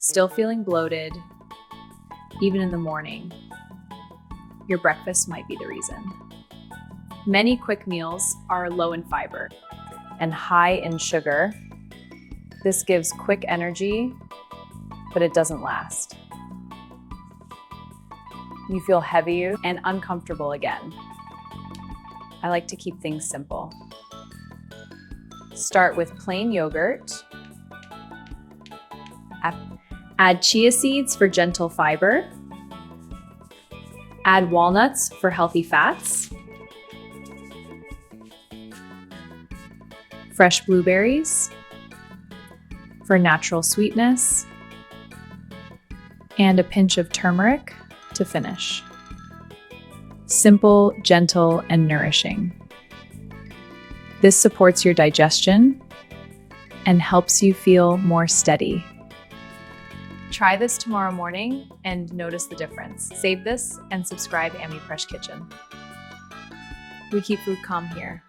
Still feeling bloated, even in the morning? Your breakfast might be the reason. Many quick meals are low in fiber and high in sugar. This gives quick energy, but it doesn't last. You feel heavy and uncomfortable again. I like to keep things simple. Start with plain yogurt. Add chia seeds for gentle fiber. Add walnuts for healthy fats. Fresh blueberries for natural sweetness. And a pinch of turmeric to finish. Simple, gentle, and nourishing. This supports your digestion and helps you feel more steady. Try this tomorrow morning and notice the difference. Save this and subscribe to Amypresh Kitchen. We keep food calm here.